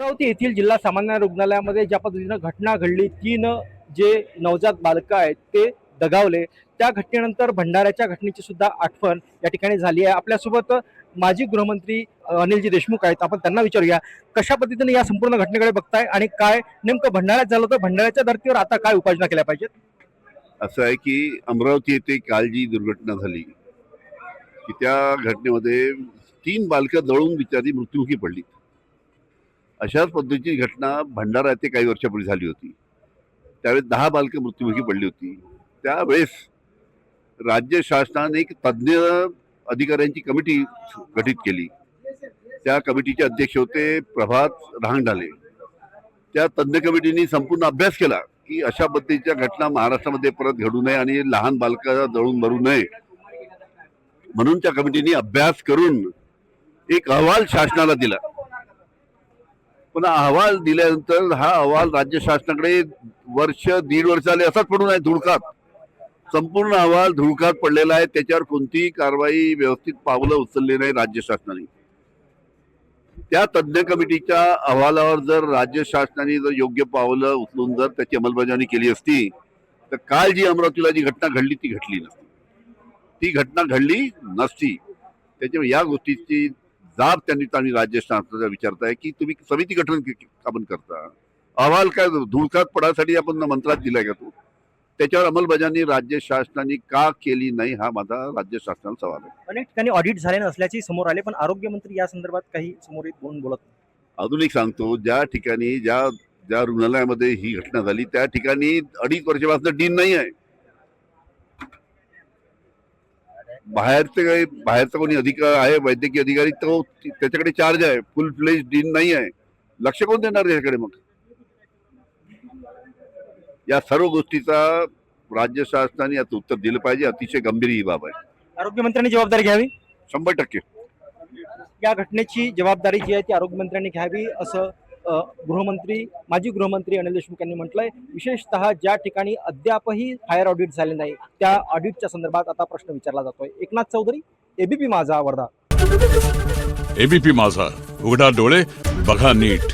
अमरावती येथील जिल्हा सामान्य रुग्णालयामध्ये ज्या पद्धतीनं घटना घडली, 3 जे नवजात बालकं आहेत ते दगावले, त्या घटनेनंतर भंडाऱ्याच्या घटनेची सुद्धा आठवण या ठिकाणी झाली आहे. आपल्यासोबत माजी गृहमंत्री अनिलजी देशमुख आहेत. आपण त्यांना विचारूया कशा पद्धतीने या संपूर्ण घटनेकडे बघताय आणि काय नेमकं भंडाऱ्यात झालं, तर भंडाऱ्याच्या धर्तीवर आता काय उपाययोजना केल्या पाहिजेत? असं आहे की अमरावती येथे काल जी दुर्घटना झाली की त्या घटनेमध्ये 3 बालकं जळून बिचारी मृत्युमुखी पडली. अशाच पद्धतीची घटना भंडारा येथे काही वर्षापूर्वी झाली होती. त्यावेळेस 10 बालकं मृत्युमुखी पडली होती. त्यावेळेस राज्य शासनाने एक तज्ज्ञ अधिकाऱ्यांची कमिटी गठीत केली. त्या कमिटीचे अध्यक्ष होते प्रभात रहांगढाले. त्या तज्ज्ञ कमिटीने संपूर्ण अभ्यास केला की अशा पद्धतीच्या घटना महाराष्ट्रामध्ये परत घडू नये आणि लहान बालकं जळून मरू नये, म्हणून त्या कमिटीने अभ्यास करून एक अहवाल शासनाला दिला. पण अहवाल दिल्यानंतर हा अहवाल राज्य शासनाकडे वर्ष दीड वर्ष आले असाच पडून आहे धुळकात. संपूर्ण अहवाल धुळकात पडलेला आहे. त्याच्यावर कोणतीही कारवाई व्यवस्थित पावलं उचलली नाही राज्य शासनाने. त्या तज्ज्ञ कमिटीच्या अहवालावर जर राज्य शासनाने जर योग्य पावलं उचलून जर त्याची अंमलबजावणी केली असती तर काल जी अमरावतीला जी घटना घडली ती घडली नसती, ती घटना घडली नसती. त्याच्यामुळे या गोष्टीची जाब त्यांनी राज्य शासनाचा विचारताय की तुम्ही समिती गठन आपण करता, अहवाल काय धुळकात पडायसाठी आपण मंत्रात दिलाय का तो? त्याच्यावर अंमलबजावणी राज्य शासनाने का केली नाही हा माझा राज्य शासनाला सवाल आहे. अनेक ठिकाणी ऑडिट झाले नसल्याचे समोर आले, पण आरोग्यमंत्री या संदर्भात काही समोर येऊन बोलत नाही. अजून एक सांगतो, ज्या ठिकाणी ज्या रुग्णालयामध्ये ही घटना झाली त्या ठिकाणी 2.5 वर्षापासून डीन नाही आहे. बाहेरचा कोणी अधिकारी आहे, वैद्यकीय अधिकारी, तो त्याच्याकडे चार्ज आहे. फुल फ्लेज डीन नाही आहे. लक्ष कोण देणार त्याच्याकडे? मग या सर्व गोष्टीचा राज्य शासनाने याचं उत्तर दिलं पाहिजे. अतिशय गंभीर ही बाब आहे. आरोग्यमंत्र्यांनी जबाबदारी घ्यावी. 100% या घटनेची जबाबदारी जी आहे ती आरोग्यमंत्र्यांनी घ्यावी असं माजी गृहमंत्री अनिल देशमुख यांनी म्हटलंय. विशेषतः ज्या ठिकाणी अद्यापही फायर ऑडिट झाले नाही त्या ऑडिटच्या संदर्भात आता प्रश्न विचारला जातोय. एकनाथ चौधरी, एबीपी माझा, वर्धा. एबीपी माझा, उघडा डोळे बघा नीट.